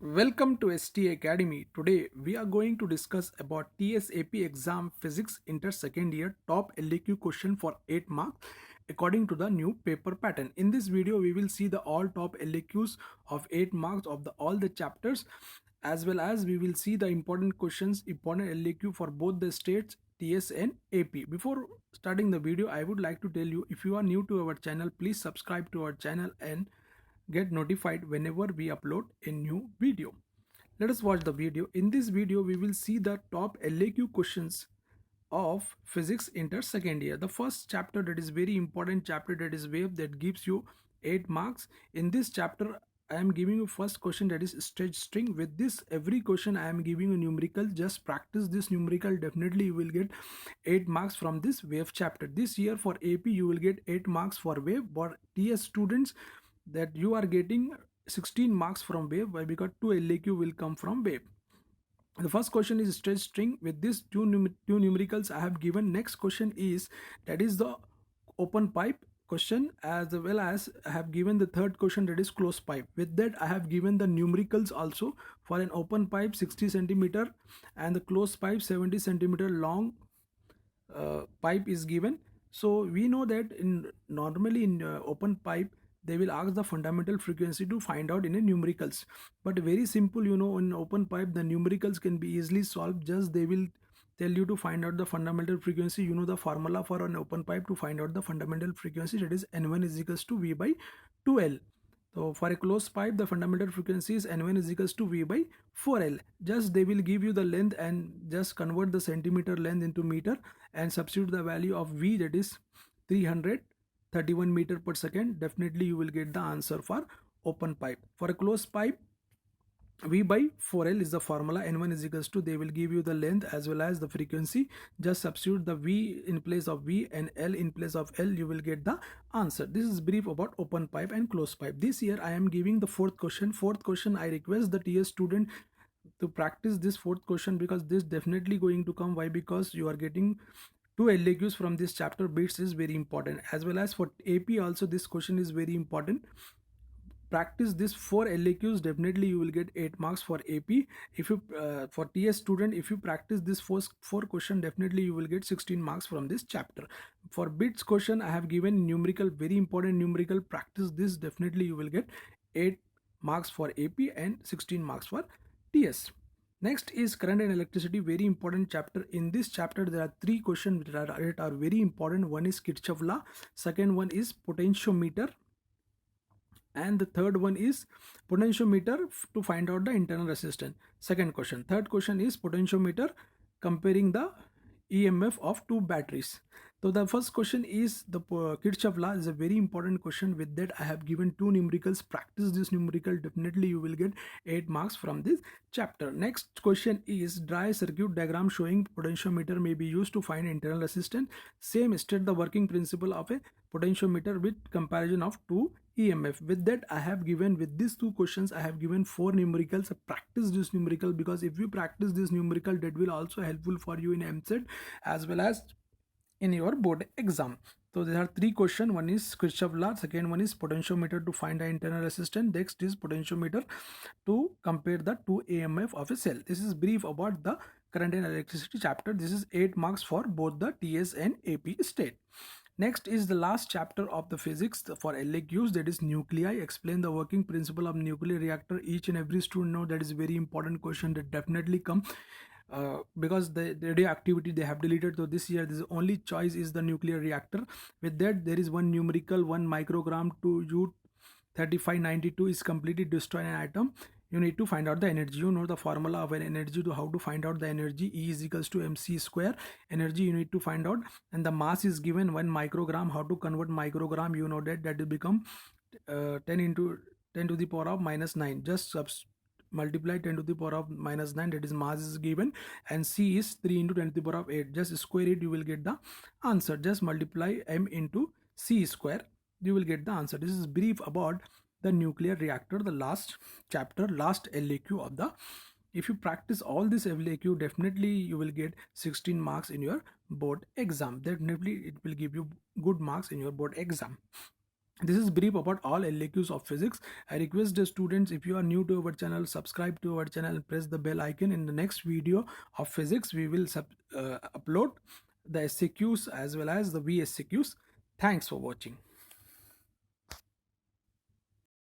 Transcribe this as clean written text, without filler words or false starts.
Welcome to ST Academy. Today we are going to discuss about TSAP exam physics inter second year top LAQ question for 8 marks according to the new paper pattern. In this video we will see the all top LAQs of 8 marks of the all the chapters, as well as we will see the important questions, important LAQ for both the states TS and AP. Before starting the video, I would like to tell you, if you are new to our channel, please subscribe to our channel and get notified whenever we upload a new video. Let us watch the video. In this video, we will see the top LAQ questions of physics inter second year. The first chapter, that is very important chapter, that is wave, that gives you 8 marks. In this chapter, I am giving you first question, that is stretch string. With this every question I am giving you numerical. Just practice this numerical, definitely you will get 8 marks from this wave chapter. This year for AP you will get 8 marks for wave. For TS students, that you are getting 16 marks from wave. Why? Because 2 LAQ will come from wave. The first question is stretch string. With this two numericals I have given. Next question is, that is the open pipe question, as well as I have given the third question, that is closed pipe. With that I have given the numericals also. For an open pipe 60 centimeter and the closed pipe 70 centimeter long pipe is given. So we know that in normally in open pipe they will ask the fundamental frequency to find out in a numericals, but very simple, in open pipe the numericals can be easily solved. Just they will tell you to find out the fundamental frequency. The formula for an open pipe to find out the fundamental frequency, that is n1 is equals to v by 2l. So for a closed pipe, the fundamental frequency is n1 is equals to v by 4l. Just they will give you the length and just convert the centimeter length into meter and substitute the value of v, that is 331 meter per second. Definitely you will get the answer for open pipe. For a closed pipe, v by 4l is the formula. N1 is equals to, they will give you the length as well as the frequency. Just substitute the v in place of v and l in place of l, you will get the answer. This is brief about open pipe and closed pipe. This year I am giving the fourth question. I request the TS student to practice this fourth question, because this definitely going to come. Why? Because you are getting 2 LAQs from this chapter. Bits is very important, as well as for AP also this question is very important. Practice this 4 LAQs, definitely you will get 8 marks for AP. If you for TS student, if you practice this four question, definitely you will get 16 marks from this chapter. For bits question I have given numerical, very important numerical. Practice this, definitely you will get 8 marks for AP and 16 marks for TS. Next is current and electricity, very important chapter. In this chapter there are 3 questions that are very important. One is Kirchhoff law, second one is potentiometer, and the third one is potentiometer to find out the internal resistance. Second question. Third question is potentiometer comparing the EMF of 2 batteries. So the first question is the Kirchhoff law is a very important question. With that I have given 2 numericals. Practice this numerical, definitely you will get 8 marks from this chapter. Next question is dry circuit diagram showing potentiometer may be used to find internal resistance. Same, state the working principle of a potentiometer with comparison of 2 EMF. With that I have given, with these 2 questions I have given 4 numericals. Practice this numerical, because if you practice this numerical, that will also helpful for you in MCET as well as in your board exam. So there are 3 questions. One is Kirchhoff law, second one is potentiometer to find the internal resistance, next is potentiometer to compare the 2 EMF of a cell. This is brief about the current and electricity chapter. This is 8 marks for both the TS and AP state. Next is the last chapter of the physics for LAQs, that is nuclei. Explain the working principle of nuclear reactor. Each and every student know that is very important question that definitely come because the radioactivity they have deleted. So this year this only choice is the nuclear reactor. With that there is one numerical, 1 microgram to U3592 is completely destroy an atom. You need to find out the energy. You know the formula of an energy, to how to find out the energy. E is equals to mc square. Energy you need to find out, and the mass is given 1 microgram. How to convert microgram? You know that will become 10 into 10 to the power of minus 9. Just multiply 10 to the power of minus 9, that is mass is given, and c is 3 into 10 to the power of 8. Just square it, you will get the answer. Just multiply m into c square, you will get the answer. This is brief about the nuclear reactor, the last chapter, last LAQ of the. If you practice all this LAQ, definitely you will get 16 marks in your board exam. Definitely it will give you good marks in your board exam. This is brief about all LAQs of physics. I request the students, if you are new to our channel, subscribe to our channel and press the bell icon. In the next video of physics, we will upload the SCQs as well as the VSCQs. Thanks for watching.